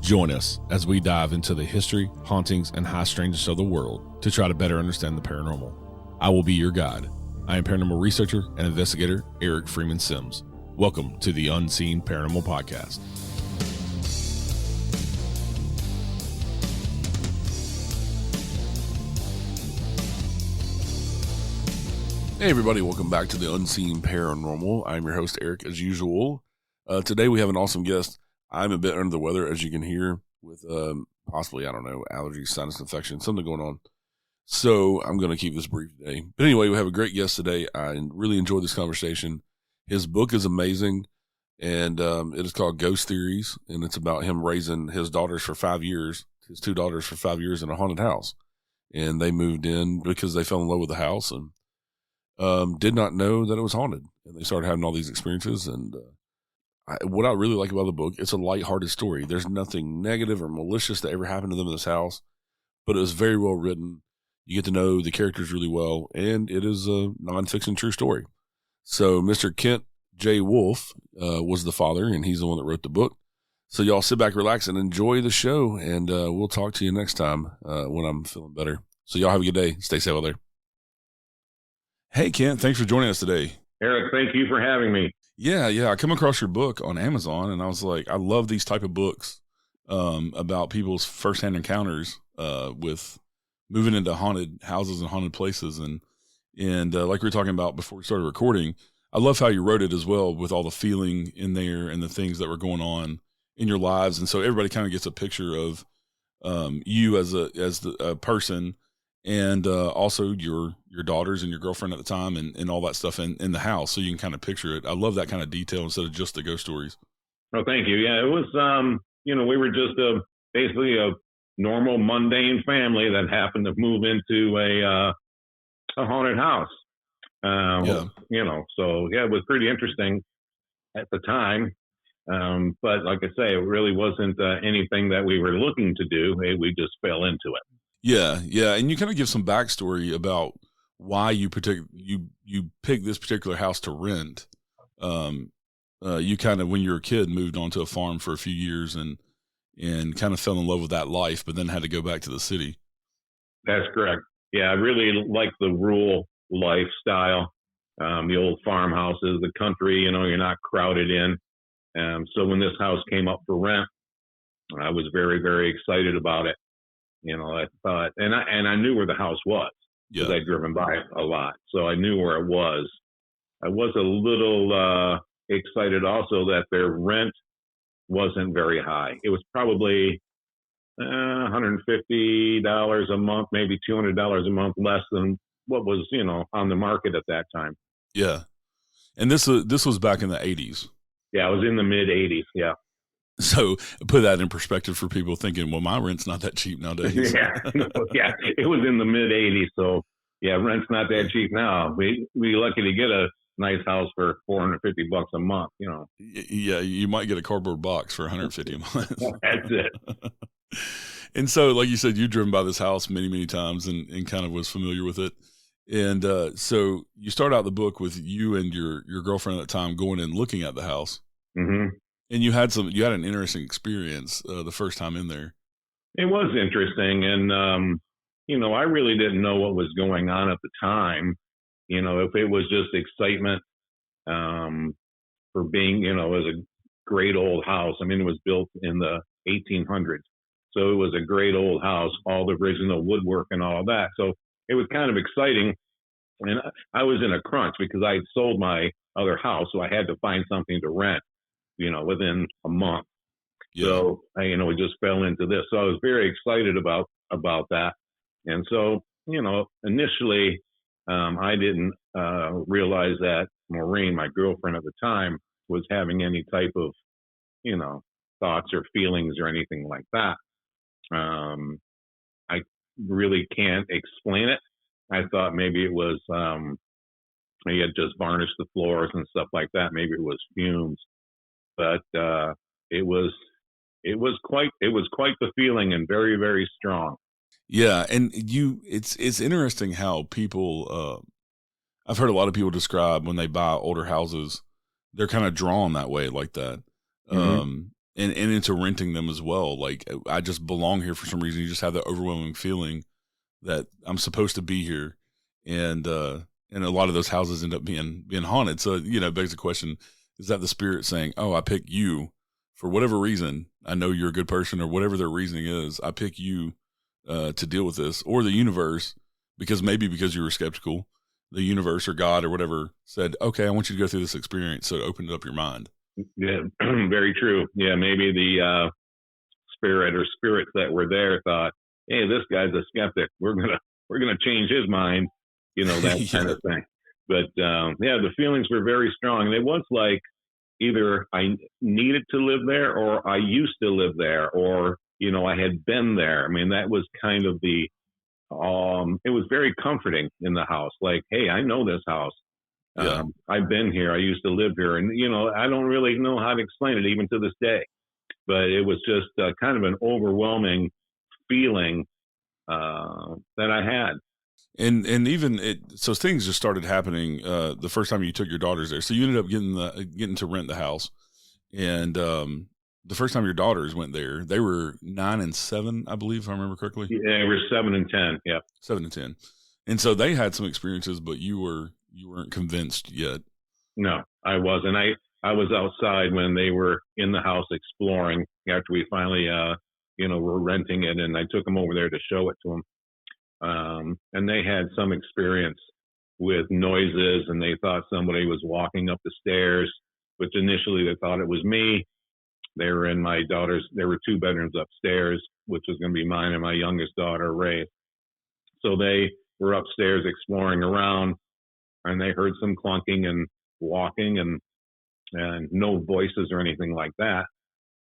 Join us as we dive into the history, hauntings, and high strangeness of the world to try to better understand the paranormal. I will be your guide. I am paranormal researcher and investigator Eric Freeman Sims. Welcome to the Unseen Paranormal Podcast. Hey everybody, welcome back to the Unseen Paranormal. I'm your host Eric as usual. Today we have an awesome guest. I'm a bit under the weather, as you can hear, with possibly, allergies, sinus infection, something going on. So I'm going to keep this brief today. But anyway, we have a great guest today. I really enjoyed this conversation. His book is amazing, and it is called Ghost Theories, and it's about him raising his daughters for 5 years, his two daughters for 5 years in a haunted house. And they moved in because they fell in love with the house and did not know that it was haunted. And they started having all these experiences, and what I really like about the book, it's a lighthearted story. There's nothing negative or malicious that ever happened to them in this house, but it was very well written. You get to know the characters really well, and it is a nonfiction true story. So Mr. Kent J. Wolfe was the father, and he's the one that wrote the book. So y'all sit back, relax, and enjoy the show, and we'll talk to you next time when I'm feeling better. So y'all have a good day. Stay safe out there. Hey, Kent, thanks for joining us today. Eric, thank you for having me. Yeah. I come across your book on Amazon, and I was like, I love these type of books about people's firsthand encounters with moving into haunted houses and haunted places. And like we were talking about before we started recording, I love how you wrote it as well, with all the feeling in there and the things that were going on in your lives. And so everybody kind of gets a picture of you as a person, and also your daughters and your girlfriend at the time and all that stuff in the house, so you can kind of picture it. I love that kind of detail instead of just the ghost stories. Oh, thank you. Yeah, it was, we were just basically a normal, mundane family that happened to move into a haunted house. So it was pretty interesting at the time. But like I say, it really wasn't anything that we were looking to do. We just fell into it. Yeah. And you kind of give some backstory about why you picked this particular house to rent. You kind of, when you were a kid, moved onto a farm for a few years and kind of fell in love with that life, but then had to go back to the city. That's correct. Yeah, I really like the rural lifestyle, the old farmhouses, the country. You're not crowded in. So when this house came up for rent, I was very, very excited about it. I thought, and I knew where the house was because I'd driven by it a lot, so I knew where it was. I was a little excited also that their rent wasn't very high. It was probably $150 a month, maybe $200 a month less than what was on the market at that time. Yeah, and this was back in the 80s. Yeah, it was in the mid 80s. Yeah. So put that in perspective for people thinking, well, my rent's not that cheap nowadays. Yeah, it was in the mid 80s. So yeah, rent's not that cheap now. We lucky to get a nice house for $450 a month, Yeah, you might get a cardboard box for $150 a month. That's it. And so, like you said, you've driven by this house many, many times and kind of was familiar with it. And so you start out the book with you and your girlfriend at the time going and looking at the house. Mm-hmm. And you had an interesting experience the first time in there. It was interesting. And, I really didn't know what was going on at the time. If it was just excitement for being, it was a great old house. I mean, it was built in the 1800s. So it was a great old house, all the original woodwork and all that. So it was kind of exciting. And I was in a crunch because I had sold my other house, so I had to find something to rent, within a month. Yeah. So we just fell into this. So I was very excited about that. And so, initially, I didn't realize that Maureen, my girlfriend at the time, was having any type of, thoughts or feelings or anything like that. I really can't explain it. I thought maybe it was, he had just varnished the floors and stuff like that. Maybe it was fumes, but it was quite the feeling, and very, very strong. Yeah. And it's interesting how people, I've heard a lot of people describe when they buy older houses, they're kind of drawn that way, like that. Mm-hmm. and into renting them as well. Like, I just belong here for some reason. You just have that overwhelming feeling that I'm supposed to be here. And a lot of those houses end up being haunted. So, it begs the question, is that the spirit saying, "Oh, I pick you for whatever reason. I know you're a good person," or whatever their reasoning is. I pick you to deal with this, or the universe, because you were skeptical, the universe or God or whatever said, "Okay, I want you to go through this experience." So it opened up your mind. Yeah, very true. Yeah, maybe the spirit or spirits that were there thought, "Hey, this guy's a skeptic. We're gonna change his mind," that Yeah. kind of thing. But yeah, the feelings were very strong. And it was like either I needed to live there, or I used to live there, or I had been there. I mean, that was kind of the it was very comforting in the house. Like, hey, I know this house. Yeah. I've been here. I used to live here, and I don't really know how to explain it even to this day. But it was just kind of an overwhelming feeling that I had. And even so things just started happening the first time you took your daughters there. So you ended up getting to rent the house, and the first time your daughters went there, they were 9 and 7, I believe, if I remember correctly. Yeah, they were 7 and 10. Yeah, 7 and 10, and so they had some experiences, but you weren't convinced yet. No, I wasn't. I was outside when they were in the house exploring after we finally were renting it, and I took them over there to show it to them. And they had some experience with noises, and they thought somebody was walking up the stairs, which initially they thought it was me. They were in my daughter's, there were 2 bedrooms upstairs, which was going to be mine and my youngest daughter, Ray. So they were upstairs exploring around, and they heard some clunking and walking, and no voices or anything like that.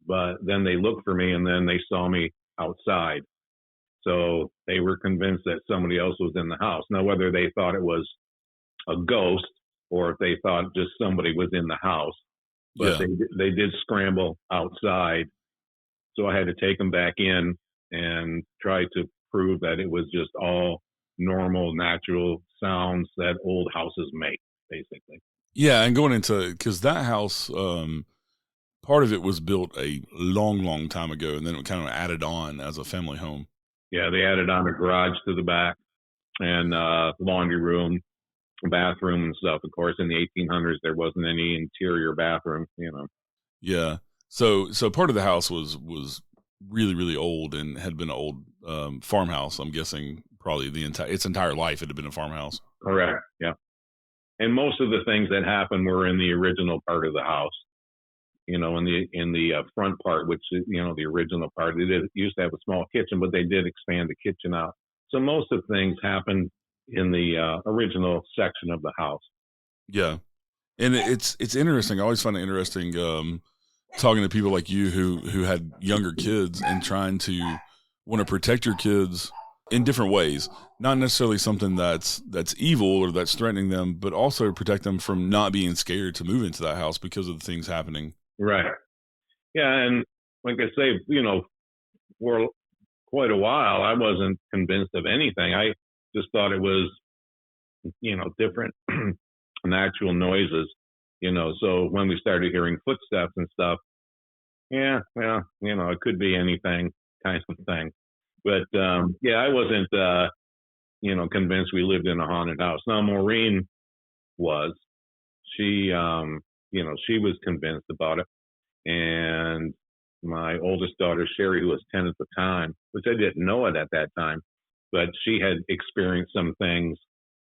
But then they looked for me, and then they saw me outside. So they were convinced that somebody else was in the house. Now, whether they thought it was a ghost or if they thought just somebody was in the house, but Yeah. they did scramble outside. So I had to take them back in and try to prove that it was just all normal, natural sounds that old houses make, basically. Yeah, and going into, because that house, part of it was built a long, long time ago, and then it kind of added on as a family home. Yeah, they added on a garage to the back and laundry room, bathroom and stuff. Of course, in the 1800s, there wasn't any interior bathroom, Yeah. So part of the house was really, really old and had been an old farmhouse. I'm guessing probably its entire life it had been a farmhouse. Correct. Yeah. And most of the things that happened were in the original part of the house. In the front part, which is, the original part, they used to have a small kitchen, but they did expand the kitchen out. So most of things happened in the original section of the house. Yeah. And it's interesting. I always find it interesting talking to people like you who had younger kids and trying to want to protect your kids in different ways. Not necessarily something that's evil or that's threatening them, but also protect them from not being scared to move into that house because of the things happening. Right. Yeah, and like I say, for quite a while, I wasn't convinced of anything. I just thought it was, different natural noises, So when we started hearing footsteps and stuff, yeah, well, it could be anything kind of thing. But yeah, I wasn't, convinced we lived in a haunted house. Now, Maureen was. She, she was convinced about it. And my oldest daughter, Sherry, who was 10 at the time, which I didn't know it at that time, but she had experienced some things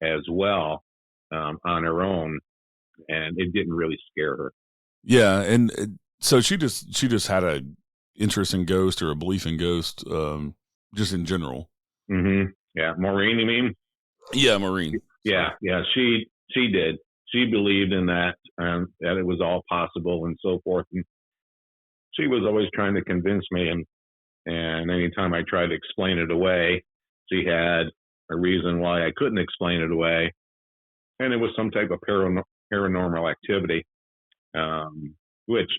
as well on her own, and it didn't really scare her. Yeah, and so she just had a interest in ghosts or a belief in ghosts, just in general. Mm-hmm. Yeah, Maureen, you mean? Yeah, Maureen. Yeah, she did. She believed in that it was all possible and so forth. And she was always trying to convince me, and anytime I tried to explain it away, she had a reason why I couldn't explain it away, and it was some type of paranormal activity, which,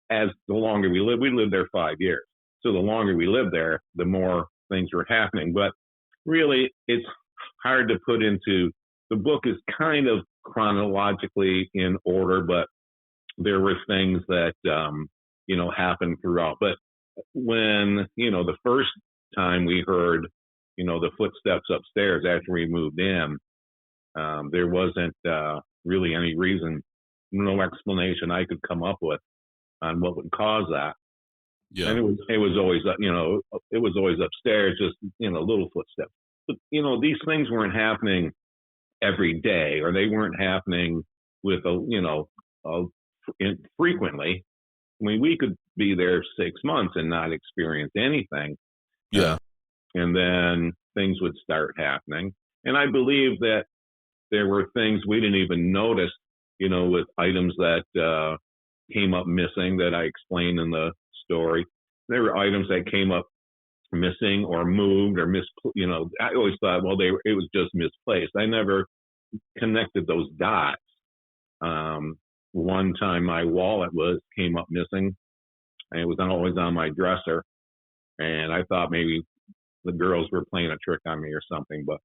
as the longer we lived there 5 years. So the longer we lived there, the more things were happening. But really, it's hard to put into, the book is kind of chronologically in order, but there were things that happen throughout. But when, the first time we heard, the footsteps upstairs after we moved in, there wasn't really any reason, no explanation I could come up with on what would cause that. Yeah. And it was always, it was always upstairs, just, little footsteps. But, these things weren't happening every day, or they weren't happening with frequently. I mean, we could be there 6 months and not experience anything. Yeah. And then things would start happening. And I believe that there were things we didn't even notice, with items that came up missing that I explained in the story. There were items that came up missing or moved or I always thought, well, it was just misplaced. I never connected those dots. One time my wallet came up missing, and it was always on my dresser, and I thought maybe the girls were playing a trick on me or something. But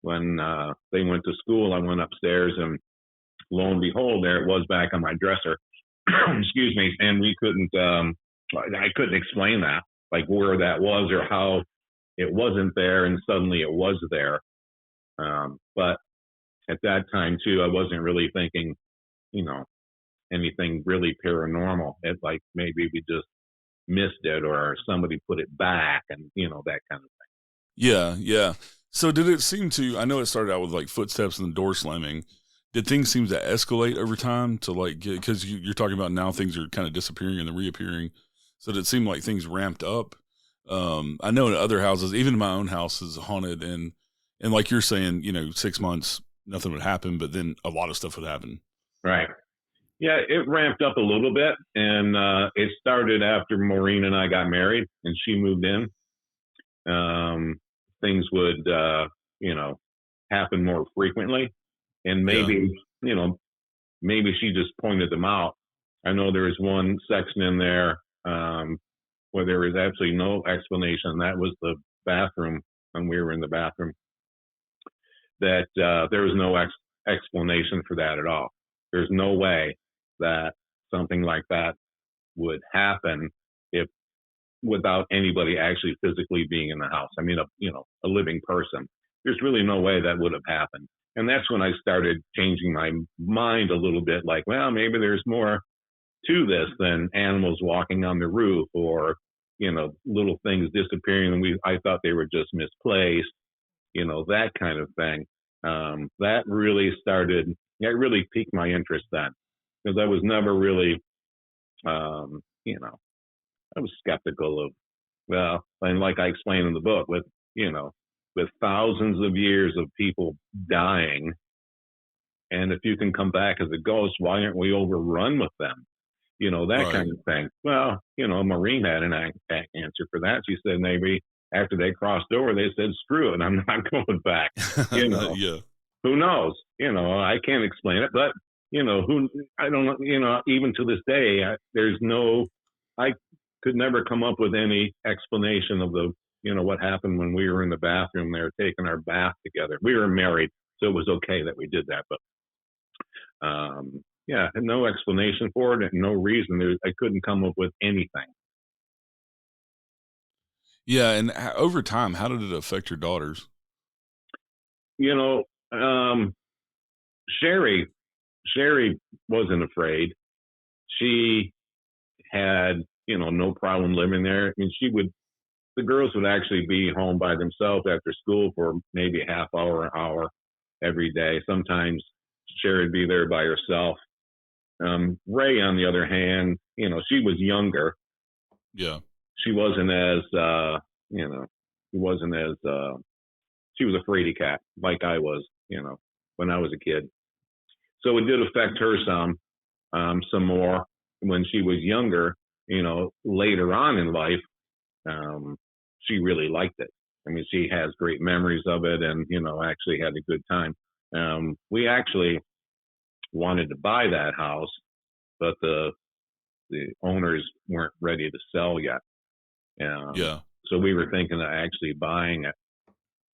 when they went to school, I went upstairs, and lo and behold, there it was back on my dresser. Excuse me. And we couldn't, I couldn't explain that, like where that was or how it wasn't there and suddenly it was there. But at that time too, I wasn't really thinking, anything really paranormal. It like maybe we just missed it or somebody put it back and, that kind of thing. Yeah. Yeah. So did it seem to, I know it started out with like footsteps and the door slamming. Did things seem to escalate over time to like get, because you're talking about now things are kind of disappearing and then reappearing. So did it seem like things ramped up? I know in other houses, even my own house is haunted, and like you're saying, 6 months, nothing would happen, but then a lot of stuff would happen. Right. Yeah, it ramped up a little bit, and it started after Maureen and I got married and she moved in. Things would, happen more frequently. And maybe, maybe she just pointed them out. I know there was one section in there where there was absolutely no explanation. That was the bathroom, when we were in the bathroom, that there was no explanation for that at all. There's no way that something like that would happen without anybody actually physically being in the house. I mean, a living person. There's really no way that would have happened. And that's when I started changing my mind a little bit, like, well, maybe there's more to this than animals walking on the roof or, little things disappearing. And I thought they were just misplaced, that kind of thing. That really piqued my interest then, because I was never really, I was skeptical of, well, and like I explained in the book, with thousands of years of people dying, and if you can come back as a ghost, why aren't we overrun with them? That Right. kind of thing. Well, Maureen had an answer for that. She said maybe after they crossed over, they said, screw it, I'm not going back. Yeah. Who knows? I can't explain it, but, I don't know, even to this day, I could never come up with any explanation of what happened when we were in the bathroom there taking our bath together. We were married, so it was okay that we did that, but yeah, no explanation for it and no reason. I couldn't come up with anything. Yeah. And over time, how did it affect your daughters? Sherry wasn't afraid. She had, no problem living there. I mean, the girls would actually be home by themselves after school for maybe a half hour, an hour every day. Sometimes Sherry would be there by herself. Ray, on the other hand, she was younger. Yeah. She wasn't as, she was a fraidy cat like I was, when I was a kid. So it did affect her some more when she was younger. Later on in life, she really liked it. I mean, she has great memories of it, and actually had a good time. We actually wanted to buy that house, but the owners weren't ready to sell yet. Yeah. So we were thinking of actually buying it,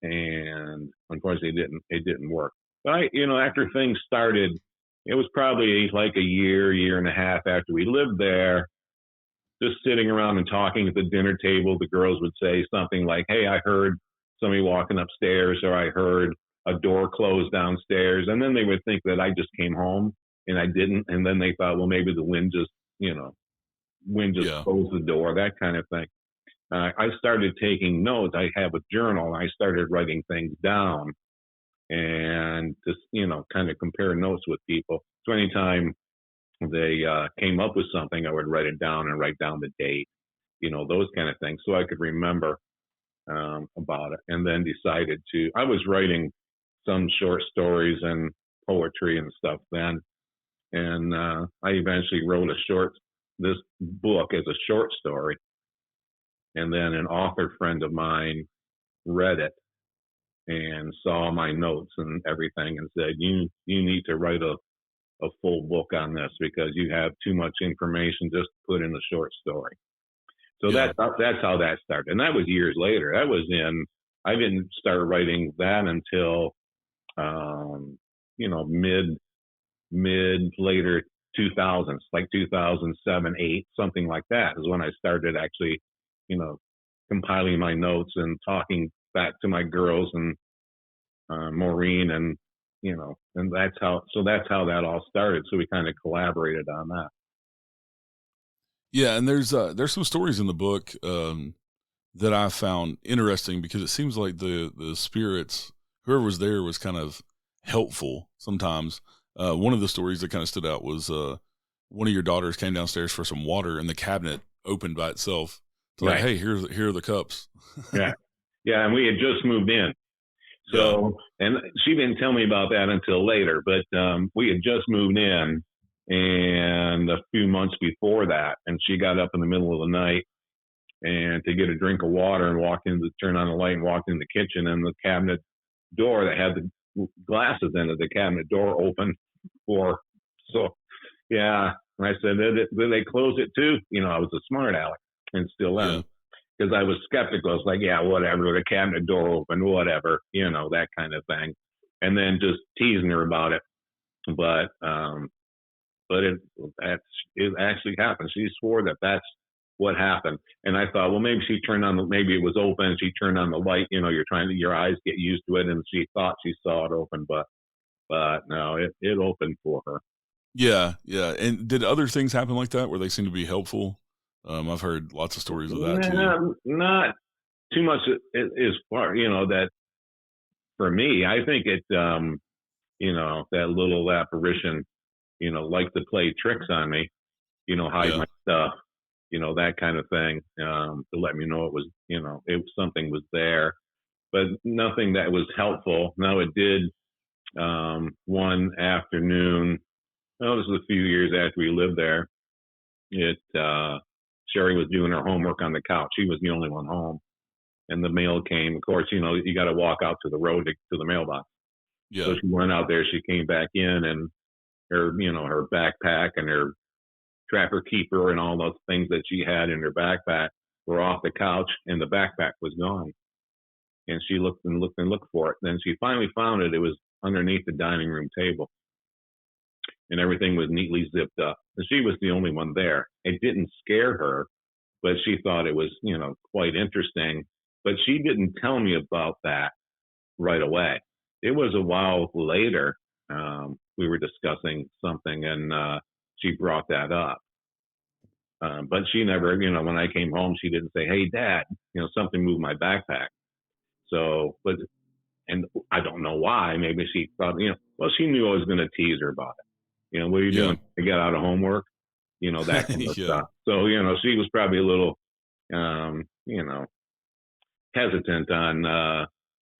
and unfortunately, it didn't work. But after things started, it was probably like a year and a half after we lived there. just sitting around and talking at the dinner table, the girls would say something like, "Hey, I heard somebody walking upstairs," or "I heard a door close downstairs," and then they would think that I just came home and I didn't, and then they thought, well, maybe the wind just Yeah. closed the door, that kind of thing. I started taking notes. I have a journal. I started writing things down and just, kind of compare notes with people. So anytime they came up with something, I would write it down and write down the date, those kind of things, so I could remember about it. And then decided I was writing some short stories and poetry and stuff then. And I eventually wrote this book as a short story. And then an author friend of mine read it and saw my notes and everything and said, you need to write a full book on this because you have too much information just to put in a short story. So Yeah. that's how that started. And that was years later. I didn't start writing that until, later 2000s, like 2007, 8, something like that is when I started actually, compiling my notes and talking back to my girls and Maureen and, and that's how that all started. So we kind of collaborated on that. Yeah. And there's some stories in the book, that I found interesting because it seems like the spirits, whoever was there was kind of helpful sometimes. One of the stories that kind of stood out was, one of your daughters came downstairs for some water and the cabinet opened by itself. It's like, Right. hey, here are the cups. Yeah. Yeah. And we had just moved in. Yeah. So, and she didn't tell me about that until later, but we had just moved in and a few months before that, and she got up in the middle of the night and to get a drink of water and turn on the light and walked in the kitchen, and the cabinet door that had the glasses in it, the cabinet door open for, so yeah. And I said, did they close it too? I was a smart aleck and still am. Yeah. Because I was skeptical. It's like, yeah, whatever, the cabinet door open, whatever, that kind of thing. And then just teasing her about it. But it actually happened. She swore that that's what happened. And I thought, well, maybe maybe it was open. She turned on the light. Your eyes get used to it. And she thought she saw it open, but no, it opened for her. Yeah. Yeah. And did other things happen like that where they seem to be helpful? I've heard lots of stories of that too. Not too much as far, that for me, I think that little apparition, liked to play tricks on me, hide Yeah. my stuff, that kind of thing, to let me know it was, something was there, but nothing that was helpful. Now it did, one afternoon, this was a few years after we lived there, Sherry was doing her homework on the couch. She was the only one home. And the mail came. Of course, you got to walk out to the road to the mailbox. Yeah. So she went out there. She came back in, and her backpack and her trapper keeper and all those things that she had in her backpack were off the couch, and the backpack was gone. And she looked and looked and looked for it. Then she finally found it. It was underneath the dining room table, and everything was neatly zipped up. And she was the only one there. It didn't scare her, but she thought it was, quite interesting. But she didn't tell me about that right away. It was a while later. We were discussing something, and she brought that up. But she never, when I came home, she didn't say, "Hey, Dad, something moved my backpack." And I don't know why. Maybe she thought, well, she knew I was going to tease her about it. What are you Yeah. doing to get out of homework? That kind of Yeah. stuff. So, she was probably a little, hesitant on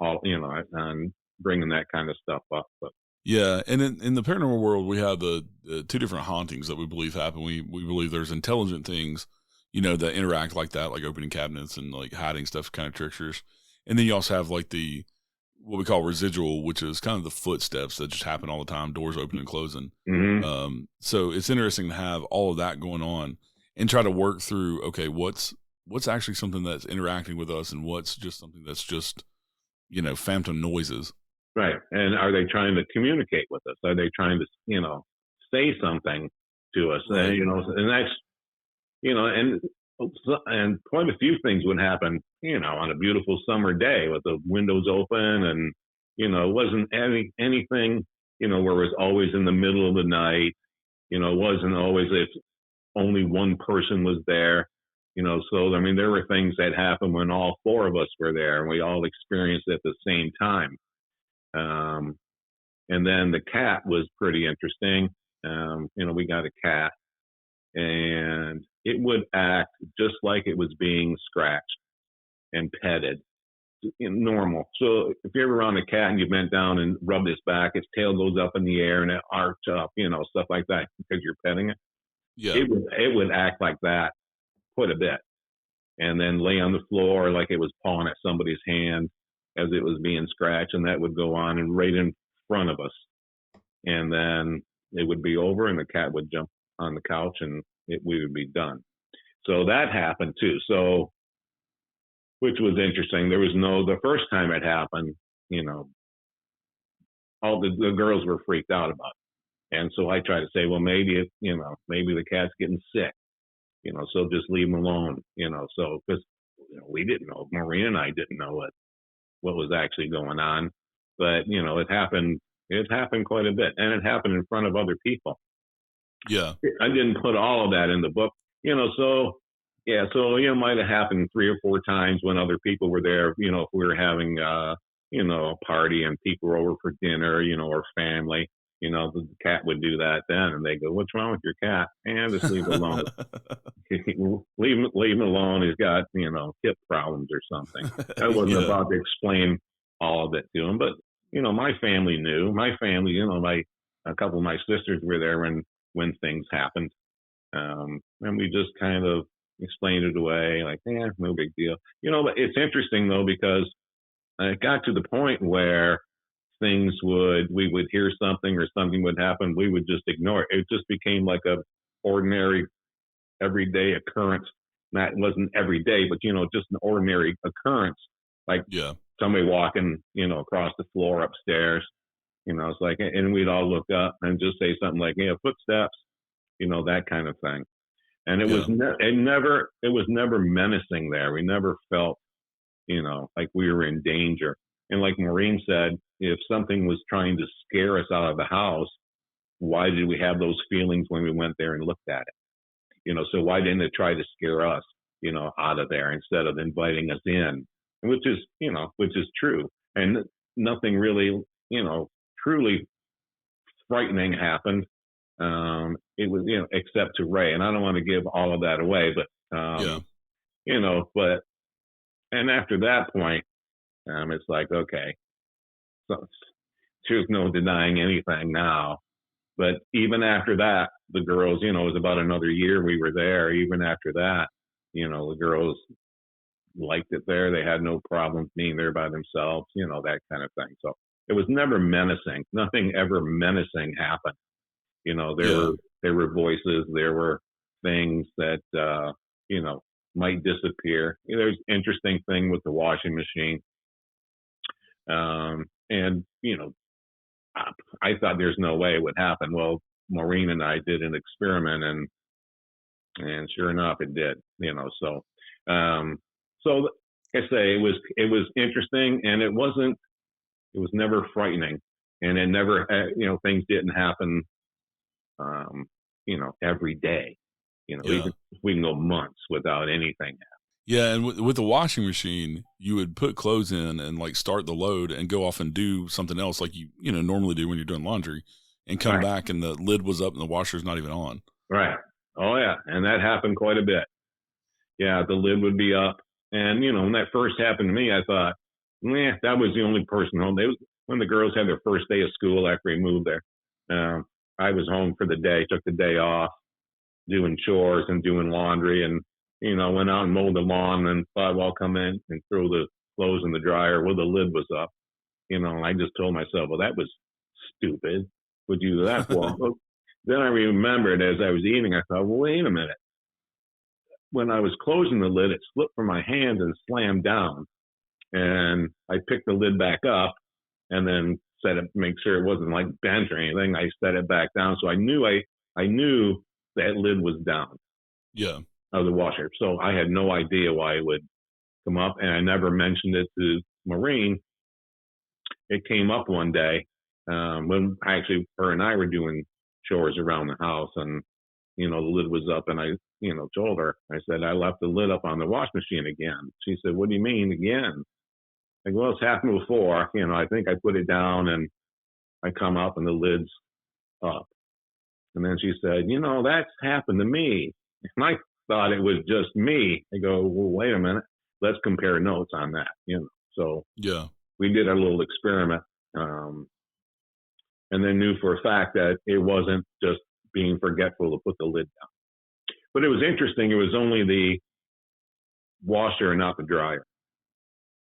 on bringing that kind of stuff up. But Yeah, and in the paranormal world, we have the two different hauntings that we believe happen. We believe there's intelligent things, that interact like that, like opening cabinets and like hiding stuff, kind of tricksters. And then you also have like what we call residual, which is kind of the footsteps that just happen all the time, doors opening and closing. mm-hmm. So it's interesting to have all of that going on and try to work through, okay, what's actually something that's interacting with us and what's just something that's just, phantom noises. Right. And are they trying to communicate with us? Are they trying to, say something to us? Right. And that's and quite a few things would happen, on a beautiful summer day with the windows open, and it wasn't anything, where it was always in the middle of the night. It wasn't always if only one person was there. So I mean, there were things that happened when all four of us were there, and we all experienced it at the same time. Um, and then the cat was pretty interesting. We got a cat, and it would act just like it was being scratched and petted, normal. So if you're ever around a cat and you bent down and rubbed its back, its tail goes up in the air and it arcs up, stuff like that because you're petting it. Yeah. It would act like that quite a bit, and then lay on the floor like it was pawing at somebody's hand as it was being scratched, and that would go on and right in front of us. And then it would be over, and the cat would jump on the couch, and we would be done. So that happened too. So, which was interesting. There was the first time it happened, all the girls were freaked out about it. And so I tried to say, well, maybe maybe the cat's getting sick, so just leave him alone, so, because, we didn't know, Maureen and I didn't know what was actually going on, but, it happened quite a bit, and it happened in front of other people. Yeah. I didn't put all of that in the book, so yeah, so it might have happened 3 or 4 times when other people were there. If we were having a party and people were over for dinner, or family, the cat would do that then, and they go, "What's wrong with your cat?" And just leave it alone. leave him alone. He's got hip problems or something. I wasn't about to explain all of it to him, but my family knew. My family, a couple of my sisters were there when things happened. And we just kind of explained it away, like, no big deal. But it's interesting though, because it got to the point where we would hear something or something would happen, we would just ignore it. It just became like a ordinary, everyday occurrence. That wasn't every day, but just an ordinary occurrence, like somebody walking, across the floor upstairs. It's like, and we'd all look up and just say something like, footsteps, that kind of thing. And it was never menacing there. We never felt, like we were in danger. And like Maureen said, if something was trying to scare us out of the house, why did we have those feelings when we went there and looked at it? So why didn't it try to scare us, out of there instead of inviting us in? Which is true. And nothing really, truly frightening happened. It was, except to Ray, and I don't want to give all of that away, but, but, and after that point, it's like, okay, so there's no denying anything now. But even after that, the girls, it was about another year we were there. Even after that, the girls liked it there. They had no problem being there by themselves, that kind of thing. So it was never menacing. Nothing ever menacing happened. There were voices, there were things that, might disappear. There's an interesting thing with the washing machine. And, I thought there's no way it would happen. Well, Maureen and I did an experiment, and sure enough, it did, so, so like I say, it was interesting, and it was never frightening, and it never, things didn't happen, every day, we can go months without anything. Yeah, and with the washing machine, you would put clothes in and like start the load and go off and do something else like you normally do when you're doing laundry, and come back and the lid was up and the washer's not even on. Right. Oh yeah, and that happened quite a bit. Yeah, the lid would be up, and when that first happened to me, I thought, that was the only person home. It was when the girls had their first day of school after we moved there. I was home for the day, took the day off, doing chores and doing laundry, and went out and mowed the lawn, and thought, well, I'll come in and throw the clothes in the dryer. Well, the lid was up, and I just told myself, well, that was stupid. Would you do that for? Well, then I remembered as I was eating, I thought, well, wait a minute. When I was closing the lid, it slipped from my hand and slammed down. And I picked the lid back up and then set it, make sure it wasn't like bent or anything. I set it back down. So I knew that lid was down. Yeah. of the washer. So I had no idea why it would come up, and I never mentioned it to Maureen. It came up one day when actually her and I were doing chores around the house, and the lid was up, and I told her, I said, I left the lid up on the wash machine again. She said, what do you mean again? I go, well, it's happened before. I think I put it down and I come up and the lid's up. And then she said, that's happened to me. And I thought it was just me. I go, well, wait a minute. Let's compare notes on that. So Yeah. we did our little experiment, and then knew for a fact that it wasn't just being forgetful to put the lid down. But it was interesting. It was only the washer, not the dryer.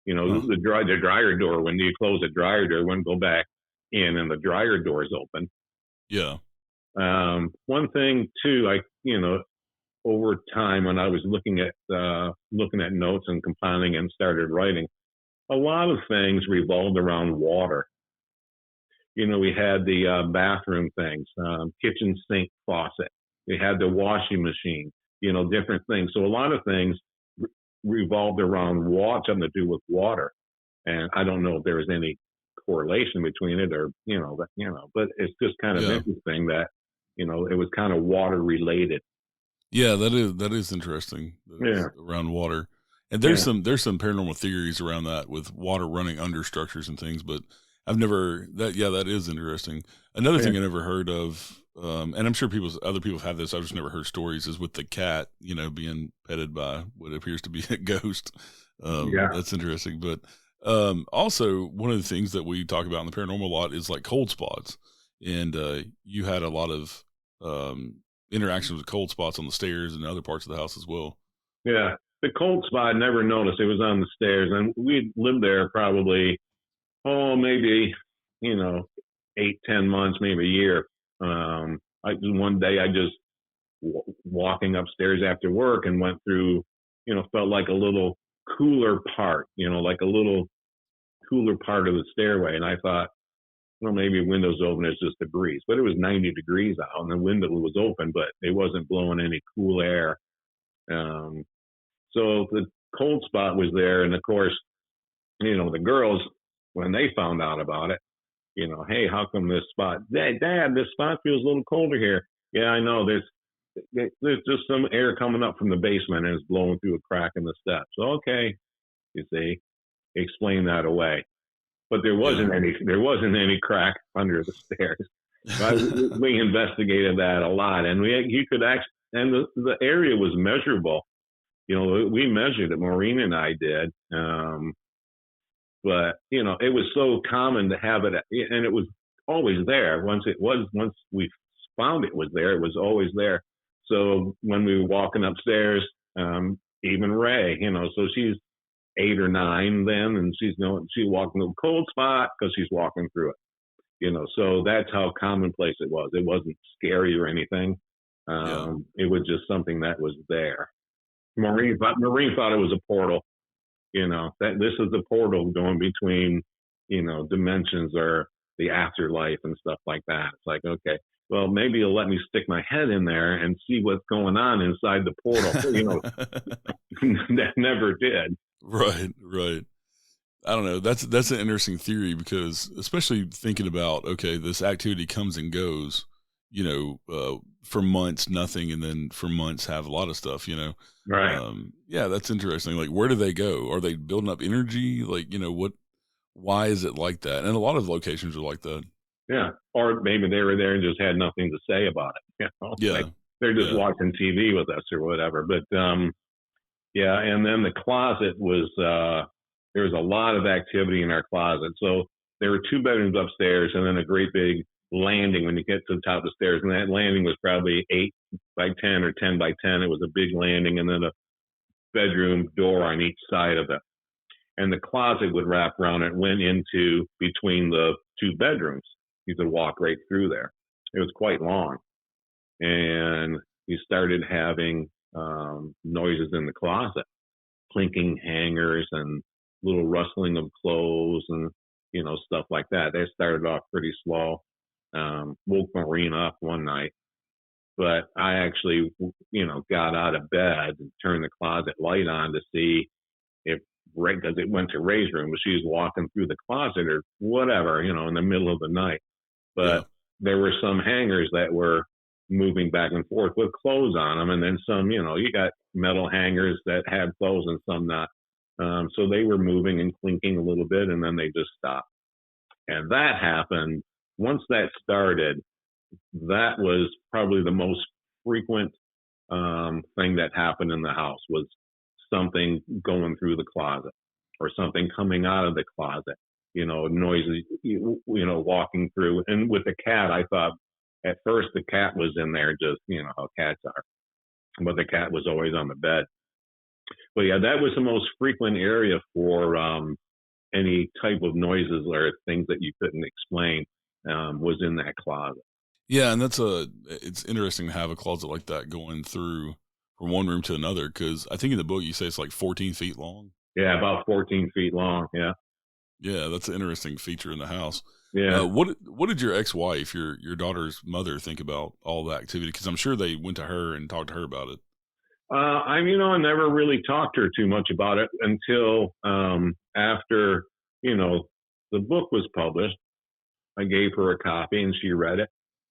The dryer door, when you close the dryer door, it wouldn't go back in, and the dryer door is open. Yeah. One thing too, over time when I was looking at notes and compiling and started writing, a lot of things revolved around water. We had the bathroom things, kitchen sink faucet. We had the washing machine. Different things. So a lot of things revolved around something to do with water. And I don't know if there was any correlation between it, or but it's just kind of interesting that it was kind of water related. Yeah, that is interesting. Around water, and there's some paranormal theories around that with water running under structures and things. But I've never that is interesting. Another thing I never heard of, and I'm sure other people have this. I've just never heard stories. Is with the cat, being petted by what appears to be a ghost. That's interesting. But also one of the things that we talk about in the paranormal a lot is like cold spots, and you had a lot of interactions with cold spots on the stairs and other parts of the house as well. Yeah, the cold spot I never noticed. It was on the stairs, and we lived there probably maybe 8-10 months, maybe a year. One day I just walking upstairs after work and went through, felt like a little cooler part, like a little cooler part of the stairway. And I thought, well, maybe windows open, it's just a breeze. But it was 90 degrees out and the window was open, but it wasn't blowing any cool air. So the cold spot was there. And of course, the girls, when they found out about it, hey, how come this spot? Dad, this spot feels a little colder here. Yeah, I know. There's just some air coming up from the basement and it's blowing through a crack in the steps. So, okay, you see, explain that away. But there wasn't any crack under the stairs. We investigated that a lot, and the area was measurable. We measured it. Maureen and I did. But it was so common to have it, and it was always there. Once we found it was there, it was always there. So when we were walking upstairs, even Ray, so she's 8 or 9 then, and she's walking to a cold spot because she's walking through it. So that's how commonplace it was. It wasn't scary or anything. It was just something that was there. Maureen thought it was a portal. That this is the portal going between, dimensions or the afterlife and stuff like that. It's like, okay, well, maybe you'll let me stick my head in there and see what's going on inside the portal. That never did. Right. I don't know. That's an interesting theory because especially thinking about, okay, this activity comes and goes, for months, nothing. And then for months have a lot of stuff, Right. That's interesting. Like, where do they go? Are they building up energy? Like, why is it like that? And a lot of locations are like that. Yeah. Or maybe they were there and just had nothing to say about it. Yeah. Like they're just watching TV with us or whatever. But, and then the closet was, there was a lot of activity in our closet. So there were 2 bedrooms upstairs and then a great big landing when you get to the top of the stairs. And that landing was probably 8 by 10 or 10 by 10. It was a big landing and then a bedroom door on each side of it. And the closet would wrap around and went into between the 2 bedrooms. You could walk right through there. It was quite long. And we started having noises in the closet, clinking hangers and little rustling of clothes and, stuff like that. They started off pretty slow. Woke Maureen up one night but I actually, got out of bed and turned the closet light on to see if Ray, because it went to Ray's room, but she was walking through the closet or whatever, in the middle of the night. Yeah. But there were some hangers that were moving back and forth with clothes on them, and then some, you got metal hangers that had clothes and some not. So they were moving and clinking a little bit, and then they just stopped. And that happened. Once that started, that was probably the most frequent thing that happened in the house was something going through the closet or something coming out of the closet, noises, walking through. And with the cat, I thought at first the cat was in there, just, how cats are, but the cat was always on the bed. But yeah, that was the most frequent area for any type of noises or things that you couldn't explain was in that closet. Yeah, and it's interesting to have a closet like that going through from one room to another, because I think in the book you say it's like 14 feet long. Yeah, about 14 feet long. Yeah. Yeah, that's an interesting feature in the house. Yeah. What did your ex-wife, your daughter's mother, think about all the activity? Because I'm sure they went to her and talked to her about it. I never really talked to her too much about it until after, the book was published. I gave her a copy and she read it,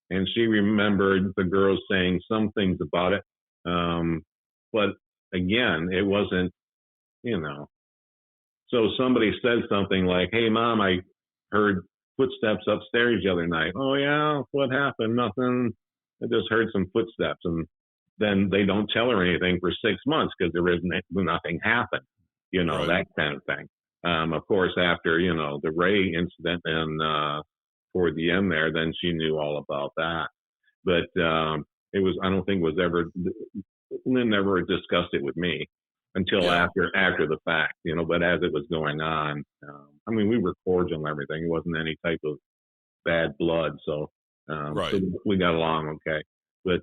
and she remembered the girls saying some things about it. But again, it wasn't, you know, so somebody said something like, "Hey, Mom, I heard footsteps upstairs the other night." "Oh, yeah, what happened?" "Nothing. I just heard some footsteps." And then they don't tell her anything for 6 months because there isn't nothing happened, Right. that kind of thing. Of course, after, the Ray incident and toward the end there, then she knew all about that. But I don't think it was ever, Lynn never discussed it with me until Yeah. after the fact, but as it was going on, we were cordial and everything. It wasn't any type of bad blood. So Right. we got along okay. But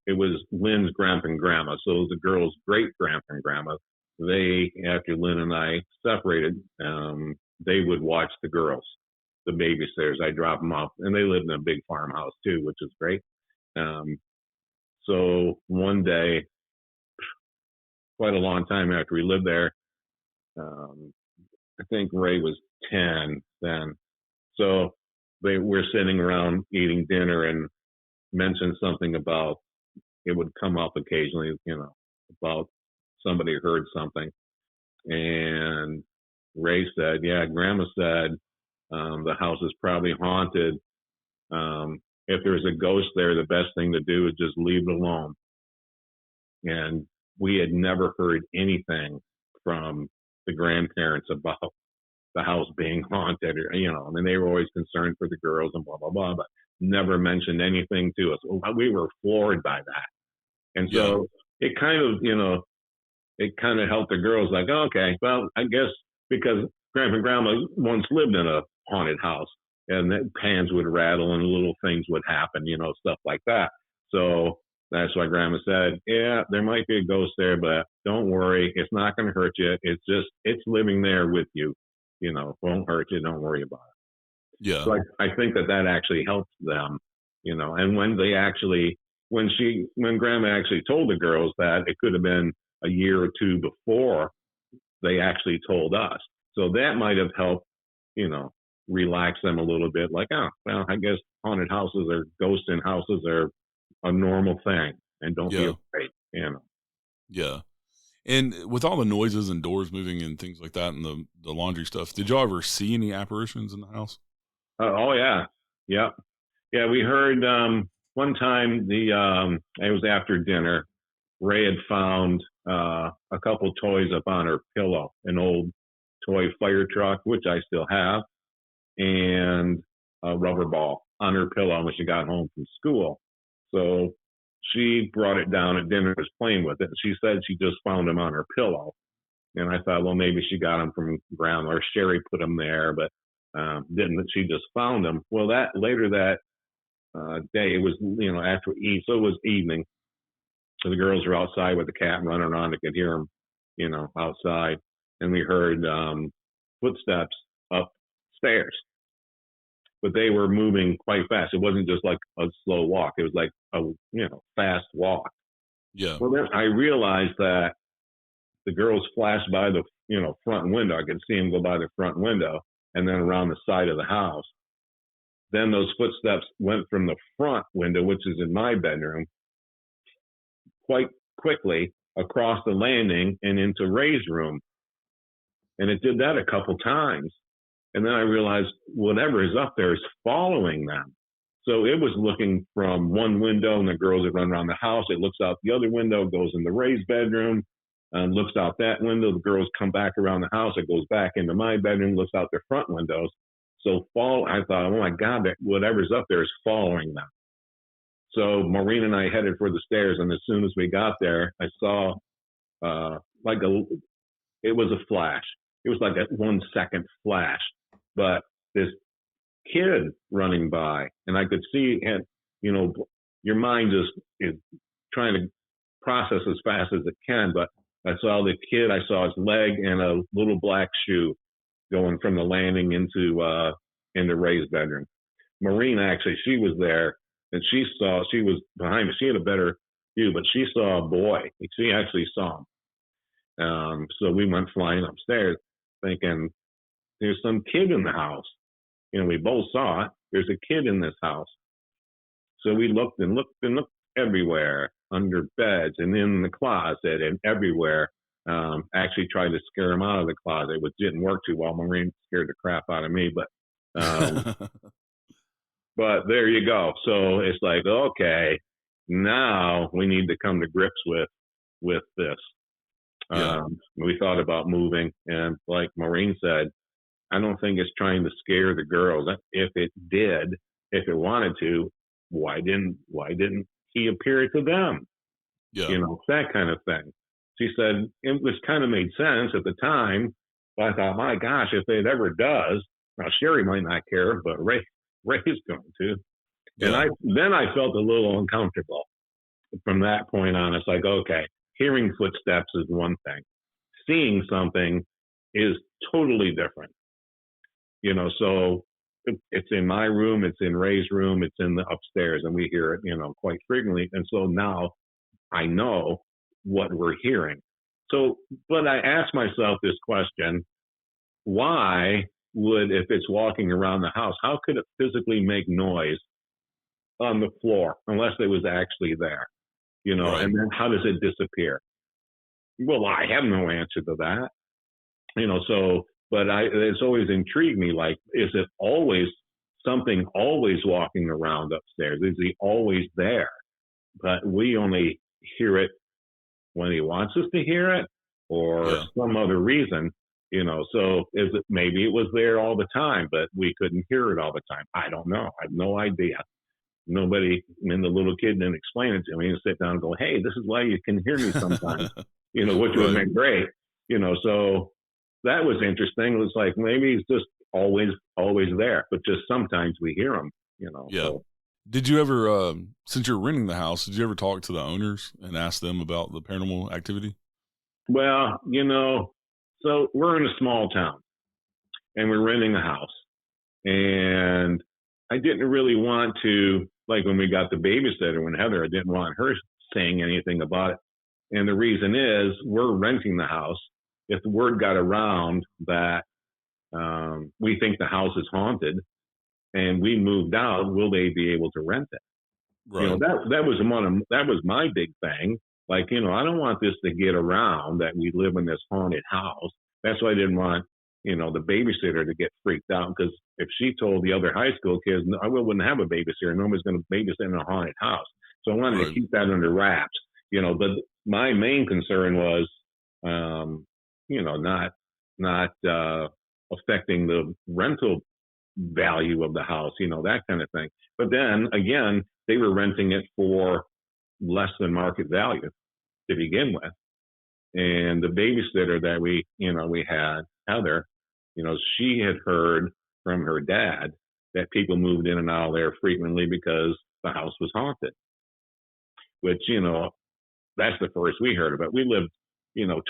it was Lynn's grandpa and grandma. So it was the girl's great grandpa and grandma. They, after Lynn and I separated, they would watch the girls, the babysitters. I drop them off, and they lived in a big farmhouse too, which is great. Um, so one day, quite a long time after we lived there, um, I think Ray was 10 then. So they were sitting around eating dinner and mentioned something about, it would come up occasionally, about somebody heard something. And Ray said, "Yeah, Grandma said the house is probably haunted. If there's a ghost there, the best thing to do is just leave it alone." And we had never heard anything from the grandparents about the house being haunted, or, they were always concerned for the girls and blah, blah, blah, but never mentioned anything to us. We were floored by that. And Yeah. so it kind of, it kind of helped the girls, like, "Oh, okay, well, I guess because Grandpa and Grandma once lived in a haunted house, and the pans would rattle and little things would happen, stuff like that." So that's why Grandma said, "Yeah, there might be a ghost there, but don't worry, it's not going to hurt you. It's living there with you. Won't hurt you. Don't worry about it." Yeah. So I think that actually helped them, and when Grandma actually told the girls that it could have been a year or two before they actually told us. So that might have helped, you know, relax them a little bit. Like, oh, well, I guess haunted houses or ghosts in houses are a normal thing, and don't be Yeah. afraid. Yeah. And with all the noises and doors moving and things like that and the laundry stuff, did y'all ever see any apparitions in the house? Oh yeah, yeah, yeah. We heard one time it was after dinner. Ray had found a couple toys up on her pillow, an old toy fire truck, which I still have, and a rubber ball on her pillow when she got home from school. So she brought it down at dinner, was playing with it. She said she just found him on her pillow. And I thought, well, maybe she got them from grandma or Sherry put them there, but didn't. She just found them. Well, that later that day, it was, after so it was evening. So the girls were outside with the cat running around. I could hear them, outside. And we heard footsteps upstairs. but they were moving quite fast. It wasn't just like a slow walk. It was like a, fast walk. Yeah. Well, then I realized that the girls flashed by the, front window. I could see them go by the front window and then around the side of the house. Then those footsteps went from the front window, which is in my bedroom, quite quickly across the landing and into Ray's room. And it did that a couple times. And then I realized whatever is up there is following them. So it was looking from one window, and the girls had run around the house. It looks out the other window, goes in the Ray's bedroom, and looks out that window. The girls come back around the house. It goes back into my bedroom, looks out their front windows. So I thought, oh my God, that whatever's up there is following them. So Maureen and I headed for the stairs, and as soon as we got there, I saw it was a flash. It was like a 1 second flash, but this kid running by, and I could see, and your mind just is trying to process as fast as it can. But I saw the kid. I saw his leg and a little black shoe going from the landing into Ray's bedroom. Maureen, actually, she was there, and she was behind me. She had a better view, but she saw a boy. She actually saw him. So we went flying upstairs thinking, there's some kid in the house. We both saw it. There's a kid in this house. So we looked and looked and looked everywhere, under beds and in the closet and everywhere. Actually tried to scare him out of the closet, which didn't work too well. Maureen scared the crap out of me, but but there you go. So it's like, okay, now we need to come to grips with this. Yeah. We thought about moving, and like Maureen said, I don't think it's trying to scare the girls. If it did, if it wanted to, why didn't he appear to them? Yeah. That kind of thing. She said it was kind of made sense at the time, but I thought, my gosh, if it ever does, now Sherry might not care, but Ray's going to. Yeah. And then I felt a little uncomfortable. From that point on, it's like, okay, hearing footsteps is one thing. Seeing something is totally different. So it's in my room, it's in Ray's room, it's in the upstairs, and we hear it, quite frequently. And so now I know what we're hearing. So, but I asked myself this question: why would, if it's walking around the house, how could it physically make noise on the floor unless it was actually there? Right. And then how does it disappear? Well, I have no answer to that. But it's always intrigued me, like, is it always something always walking around upstairs? Is he always there? But we only hear it when he wants us to hear it, or some other reason, so maybe it was there all the time, but we couldn't hear it all the time. I don't know. I have no idea. Nobody, the little kid didn't explain it to me and sit down and go, hey, this is why you can hear me sometimes, which would have been great, so that was interesting. It was like, maybe he's just always there, but just sometimes we hear him, Yeah. So. Did you ever, since you're renting the house, did you ever talk to the owners and ask them about the paranormal activity? Well, so we're in a small town and we're renting a house, and I didn't really want to, like when we got the babysitter, when Heather, I didn't want her saying anything about it. And the reason is we're renting the house. If the word got around that we think the house is haunted and we moved out, will they be able to rent it? Right. That was my big thing. Like, I don't want this to get around that we live in this haunted house. That's why I didn't want, the babysitter to get freaked out, because if she told the other high school kids, I wouldn't have a babysitter. Nobody's going to babysit in a haunted house. So I wanted to keep that under wraps, but my main concern was, not affecting the rental value of the house, that kind of thing. But then again, they were renting it for less than market value to begin with. And the babysitter that we had, Heather, she had heard from her dad that people moved in and out of there frequently because the house was haunted, which, that's the first we heard of it. We lived,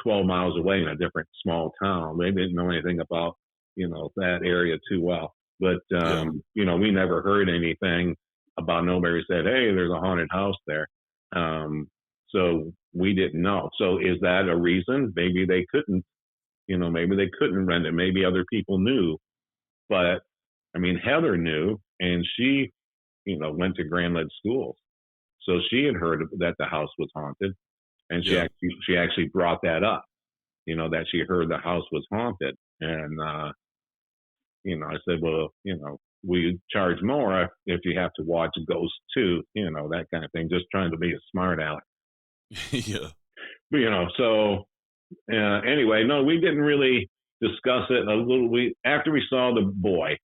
12 miles away in a different small town. They didn't know anything about, that area too well. but Yeah. we never heard anything about, nobody said, hey, there's a haunted house there. So we didn't know. So is that a reason? Maybe they couldn't, maybe they couldn't rent it. Maybe other people knew, but I mean, Heather knew, and she, went to Grand Ledge schools. So she had heard that the house was haunted, and Yeah. she actually brought that up, that she heard the house was haunted. And I said, well, we charge more if you have to watch ghosts too, that kind of thing, just trying to be a smart aleck. Yeah. But, so anyway, no, we didn't really discuss it a little. After we saw the boy,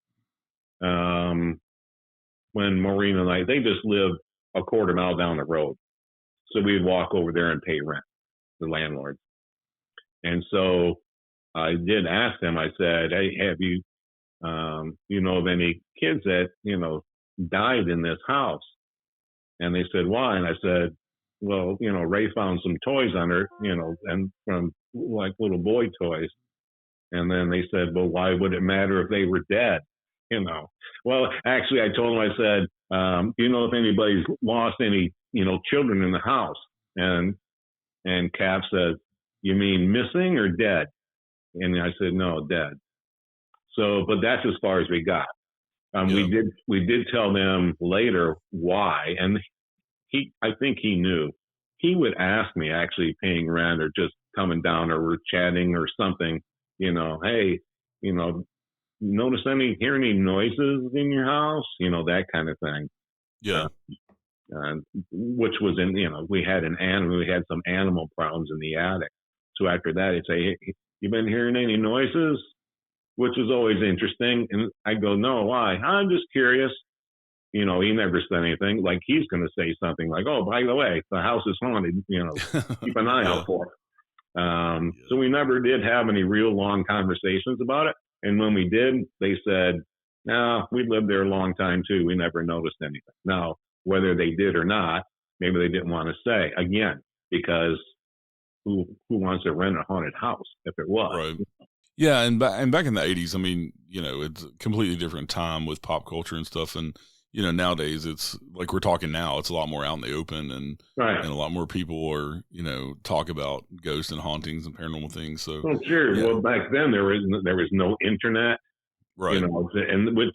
when Maureen and they just lived a quarter mile down the road. So we'd walk over there and pay rent, the landlords. And so I did ask them, I said, hey, have you, of any kids that, died in this house? And they said, why? And I said, well, Ray found some toys on her, and from like little boy toys. And then they said, well, why would it matter if they were dead? Well, actually, I told them, I said, do you know if anybody's lost any, children in the house? And Cap said, you mean missing or dead? And I said, no, dead. So, but that's as far as we got. Yeah. We did tell them later why, and I think he knew. He would ask me, actually paying rent or just coming down, or we're chatting or something, hey, hear any noises in your house, that kind of thing. Yeah. Which was we had some animal problems in the attic. So after that, he'd say, hey, you been hearing any noises? Which was always interesting. And I go, no, why? I'm just curious. He never said anything. Like he's going to say something like, oh, by the way, the house is haunted, keep an eye Yeah. out for it. So we never did have any real long conversations about it. And when we did, they said, no, we lived there a long time too. We never noticed anything. Now, whether they did or not, maybe they didn't want to say, again, because who wants to rent a haunted house if it was? Right. Yeah. And back in the 80s, I mean, it's a completely different time with pop culture and stuff. And, nowadays it's like we're talking now, it's a lot more out in the open, and Right. and a lot more people are, talk about ghosts and hauntings and paranormal things. So, well, sure. Yeah. Well, back then there was no internet, right. And which,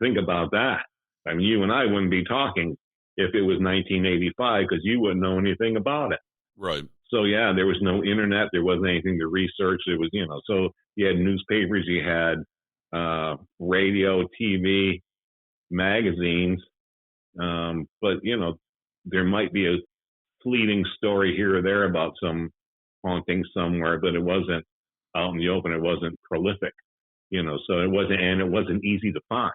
think about that. I mean, you and I wouldn't be talking if it was 1985 because you wouldn't know anything about it. Right. So yeah, there was no internet. There wasn't anything to research. There was, so you had newspapers, you had radio, TV, magazines. But there might be a fleeting story here or there about some haunting somewhere, but it wasn't out in the open. It wasn't prolific, so it wasn't easy to find,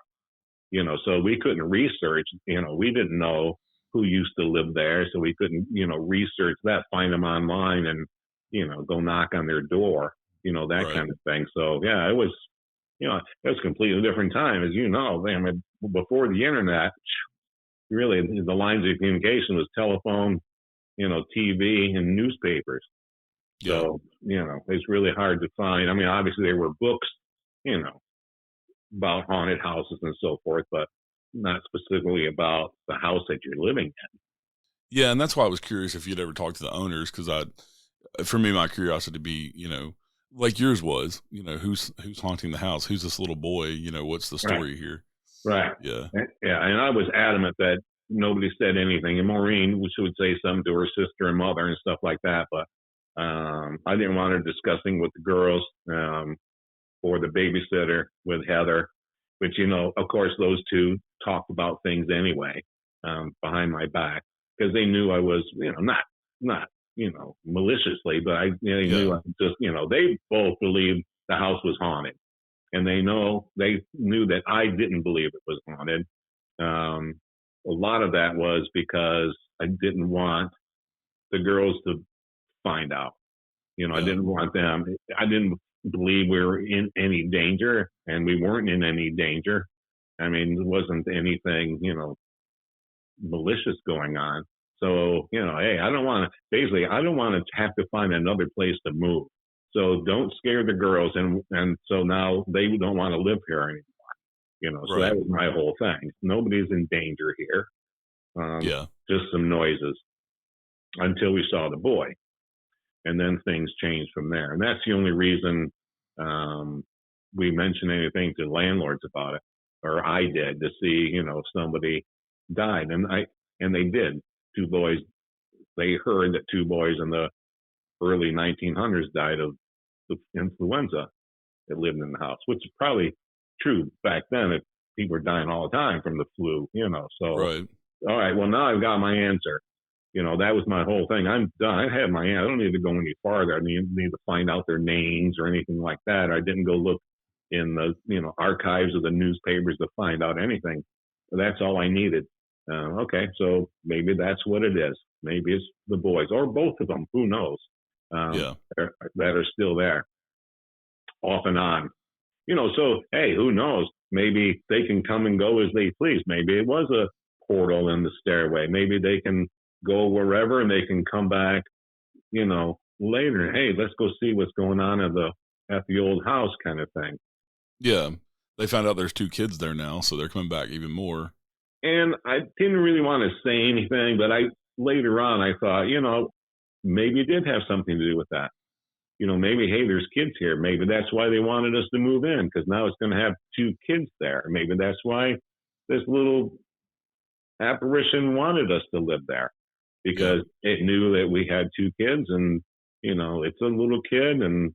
so we couldn't research, we didn't know who used to live there. So we couldn't, research that, find them online and, go knock on their door, that Right. kind of thing. So yeah, it was a completely different time, as you know. I mean, before the internet, really the lines of communication was telephone, TV and newspapers. Yeah. So, it's really hard to find. I mean, obviously there were books, about haunted houses and so forth, but not specifically about the house that you're living in. Yeah. And that's why I was curious if you'd ever talked to the owners. Cause for me, my curiosity to be, like yours was, who's haunting the house? Who's this little boy? What's the story Right. here? Right. Yeah. Yeah. And I was adamant that nobody said anything. And Maureen, she would say something to her sister and mother and stuff like that. But I didn't want her discussing with the girls or the babysitter with Heather. But, of course, those two talked about things anyway behind my back because they knew I was, not maliciously, but they knew I just, they both believed the house was haunted. And they knew that I didn't believe it was haunted. A lot of that was because I didn't want the girls to find out. I didn't want them. I didn't believe we were in any danger, and we weren't in any danger. I mean, there wasn't anything, malicious going on. So, hey, I don't want to have to find another place to move. So don't scare the girls. And so now they don't want to live here anymore. So that Right. was my whole thing. Nobody's in danger here. Yeah. Just some noises until we saw the boy. And then things changed from there. And that's the only reason we mentioned anything to landlords about it, or I did, to see, if somebody died. And they did. Two boys, they heard that two boys in the early 1900s died of the influenza that lived in the house, which is probably true back then. If people were dying all the time from the flu, So, Right. all right, well, now I've got my answer. That was my whole thing. I'm done. I had my answer. I don't need to go any farther. I need to find out their names or anything like that. I didn't go look in the, archives of the newspapers to find out anything. That's all I needed. Okay, so maybe that's what it is. Maybe it's the boys or both of them. Who knows? Yeah. That are still there, off and on. So hey, who knows? Maybe they can come and go as they please. Maybe it was a portal in the stairway. Maybe they can go wherever and they can come back, later. Hey, let's go see what's going on at the old house, kind of thing. Yeah. They found out there's two kids there now, so they're coming back even more. And I didn't really want to say anything, but later on I thought, maybe it did have something to do with that. Maybe, hey, there's kids here. Maybe that's why they wanted us to move in, because now it's going to have two kids there. Maybe that's why this little apparition wanted us to live there, because it knew that we had two kids, and it's a little kid, and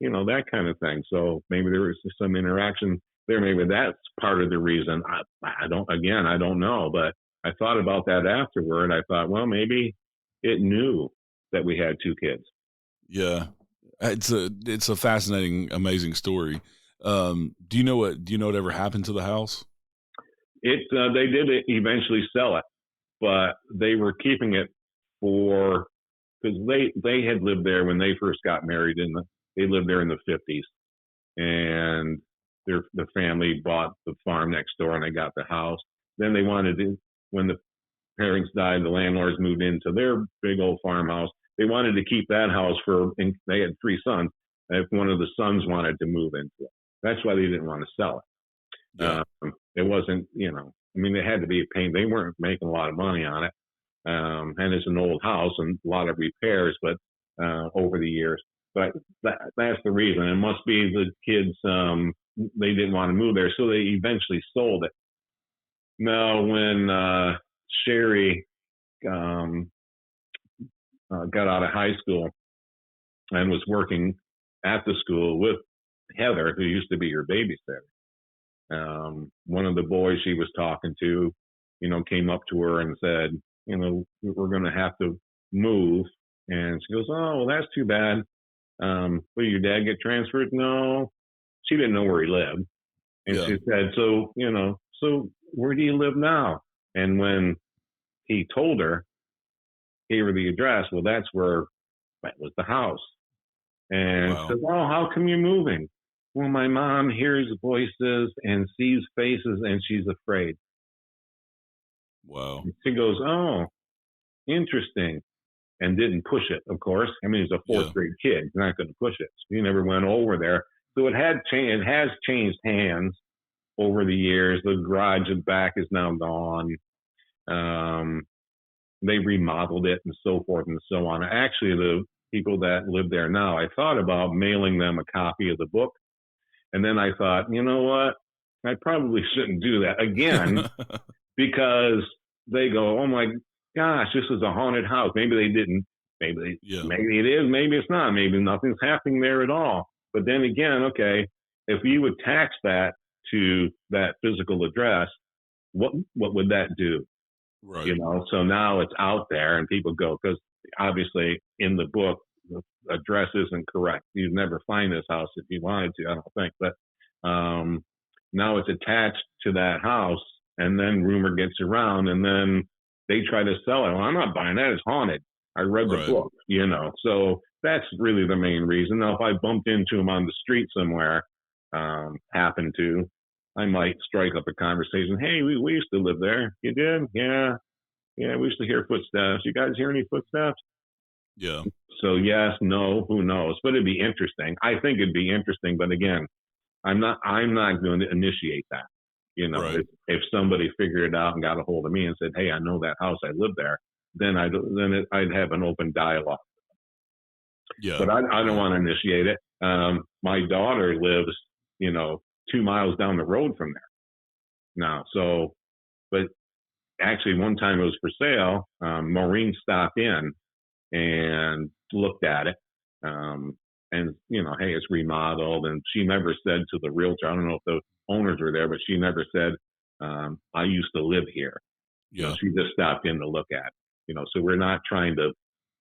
that kind of thing. So maybe there was some interaction there. Maybe that's part of the reason. I don't know, but I thought about that afterward. I thought, well, maybe it knew that we had two kids. Yeah. It's a fascinating, amazing story. Do you know what ever happened to the house? They did eventually sell it, but they were keeping it because they had lived there when they first got married. They lived there in the 50s, and the family bought the farm next door and they got the house. Then they wanted to, when the parents died, the landlords moved into their big old farmhouse. They wanted to keep that house and they had three sons. If one of the sons wanted to move into it, that's why they didn't want to sell it. Yeah. It wasn't, it had to be a pain. They weren't making a lot of money on it. And it's an old house and a lot of repairs, but over the years. But that's the reason. It must be the kids, they didn't want to move there, so they eventually sold it. Now, when Sherry got out of high school and was working at the school with Heather, who used to be her babysitter, one of the boys she was talking to, came up to her and said, we're going to have to move. And she goes, oh, well, that's too bad. Will your dad get transferred? No. She didn't know where he lived. And she said, so where do you live now? And when he told her, gave her the address, well, that was the house. And she said, well, how come you're moving? Well, my mom hears voices and sees faces and she's afraid. Wow. And she goes, oh, interesting. And didn't push it, of course. I mean, he's a fourth grade kid. He's not going to push it. So he never went over there. So it has changed hands over the years. The garage and back is now gone. They remodeled it and so forth and so on. Actually, the people that live there now, I thought about mailing them a copy of the book. And then I thought, you know what? I probably shouldn't do that again because they go, oh my gosh, this is a haunted house. Maybe they didn't. Maybe it is. Maybe it's not. Maybe nothing's happening there at all. But then again, okay, if you attach that to that physical address, what would that do? Right. So now it's out there and people go, because obviously in the book, the address isn't correct. You'd never find this house if you wanted to, I don't think. But now it's attached to that house, and then rumor gets around, and then they try to sell it. Well, I'm not buying that. It's haunted. I read the book, So that's really the main reason. Now, if I bumped into him on the street somewhere, happened to, I might strike up a conversation. Hey, we used to live there. You did? Yeah. Yeah, we used to hear footsteps. You guys hear any footsteps? Yeah. So yes, no, who knows? But it'd be interesting. I think it'd be interesting. But again, I'm not going to initiate that. Right. if somebody figured it out and got a hold of me and said, "Hey, I know that house, I live there," then I'd have an open dialogue. Yeah. But I don't Yeah. want to initiate it. My daughter lives, 2 miles down the road from there now. So, but actually, one time it was for sale. Maureen stopped in and looked at it. And, hey, it's remodeled. And she never said to the realtor, I don't know if the owners were there, but she never said, I used to live here. Yeah. She just stopped in to look at it. So we're not trying to,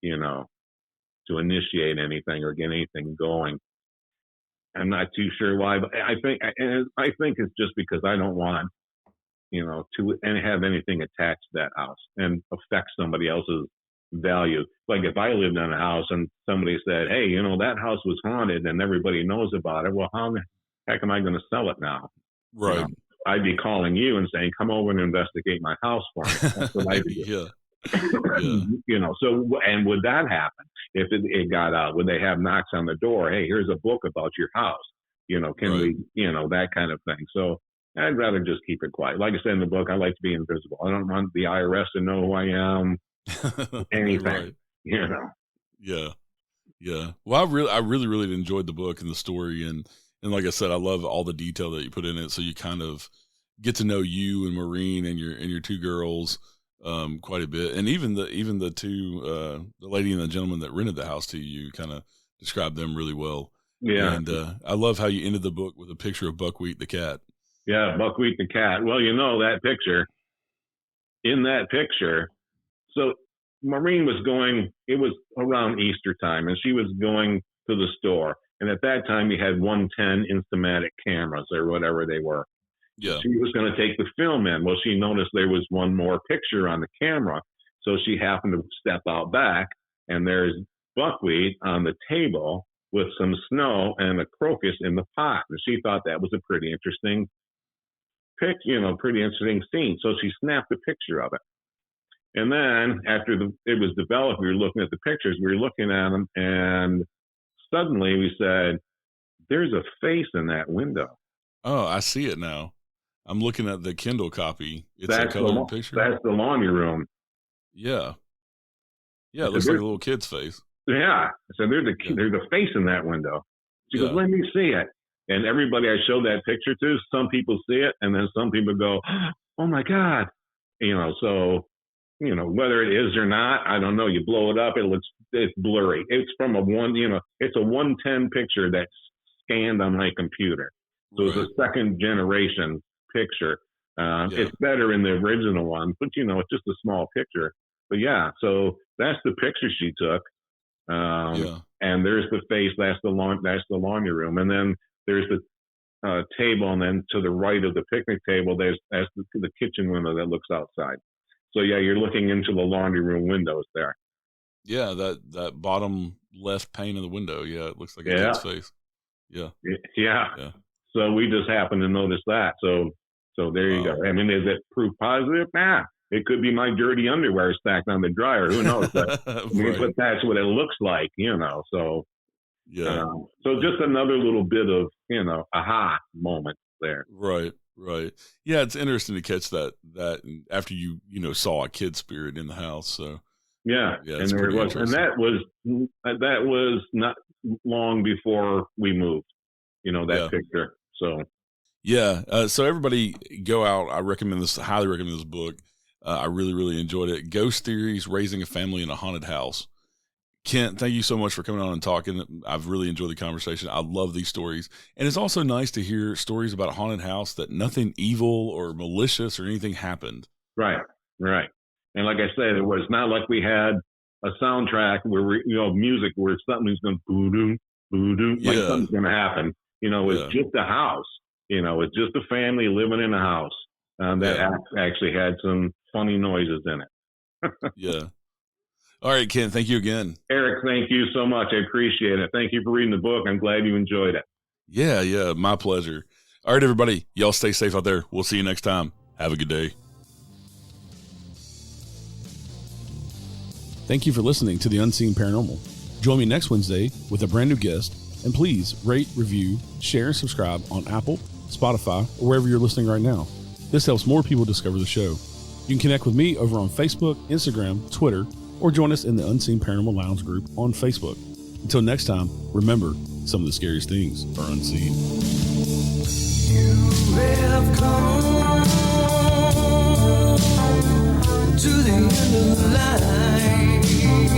to initiate anything or get anything going. I'm not too sure why, but I think it's just because I don't want, to have anything attached to that house and affect somebody else's value. Like if I lived in a house and somebody said, "Hey, that house was haunted and everybody knows about it," well, how the heck am I going to sell it now? Right. I'd be calling you and saying, "Come over and investigate my house for me." That's what I do. Yeah. So, and would that happen if it got out? Would they have knocks on the door? "Hey, here's a book about your house. Can Right. we, that kind of thing." So I'd rather just keep it quiet. Like I said in the book, I like to be invisible. I don't want the IRS to know who I am, anything, Right. Yeah. Yeah. Well, I really enjoyed the book and the story. And like I said, I love all the detail that you put in it. So you kind of get to know you and Maureen and your two girls, quite a bit. And even the two, the lady and the gentleman that rented the house to you, kind of described them really well. Yeah. And, I love how you ended the book with a picture of Buckwheat the cat. Yeah. Buckwheat the cat. Well, that picture, so Maureen was going, it was around Easter time, and she was going to the store. And at that time, you had 110 Instamatic cameras or whatever they were. Yeah. She was going to take the film in. Well, she noticed there was one more picture on the camera. So she happened to step out back, and there's Buckwheat on the table with some snow and a crocus in the pot. And she thought that was a pretty interesting pretty interesting scene. So she snapped a picture of it. And then after it was developed, we were looking at the pictures, we were looking at them, and suddenly we said, "There's a face in that window." Oh, I see it now. I'm looking at the Kindle copy. It's a colored picture. That's the laundry room. Yeah. Yeah, it looks like a little kid's face. Yeah. So there's a face in that window. She goes, "Let me see it." And everybody I showed that picture to, some people see it, and then some people go, "Oh my God." So, whether it is or not, I don't know. You blow it up, it's blurry. It's from it's a 110 picture that's scanned on my computer. So It's a second generation picture. It's better in the original one, but it's just a small picture. But yeah, so that's the picture she took. And there's the face. That's the laundry room, and then there's the table, and then to the right of the picnic table, that's the kitchen window that looks outside. So yeah, you're looking into the laundry room windows there. Yeah, that bottom left pane of the window. Yeah, it looks like a kid's face. Yeah. Yeah. So we just happened to notice that. So there you go. I mean, is it proof positive? Nah. It could be my dirty underwear stacked on the dryer. Who knows? But, but that's what it looks like, So yeah. So just another little bit of aha moment there. Right. Yeah, it's interesting to catch that after you saw a kid spirit in the house. So yeah, and there it was, and that was not long before we moved. That picture. So yeah, so everybody go out. I highly recommend this book. I really enjoyed it. Ghost Theories: Raising a Family in a Haunted House. Kent, thank you so much for coming on and talking. I've really enjoyed the conversation. I love these stories. And it's also nice to hear stories about a haunted house that nothing evil or malicious or anything happened. Right. And like I said, it was not like we had a soundtrack where music where something's going boo-doo, boo-doo, like something's going to happen. It's just a house. It's just a family living in a house that actually had some funny noises in it. Yeah. All right, Ken, thank you again. Eric, thank you so much. I appreciate it. Thank you for reading the book. I'm glad you enjoyed it. Yeah, my pleasure. All right, everybody, y'all stay safe out there. We'll see you next time. Have a good day. Thank you for listening to The Unseen Paranormal. Join me next Wednesday with a brand new guest, and please rate, review, share, and subscribe on Apple, Spotify, or wherever you're listening right now. This helps more people discover the show. You can connect with me over on Facebook, Instagram, Twitter, or join us in the Unseen Paranormal Lounge group on Facebook. Until next time, remember, some of the scariest things are unseen. You have come to the end of the line.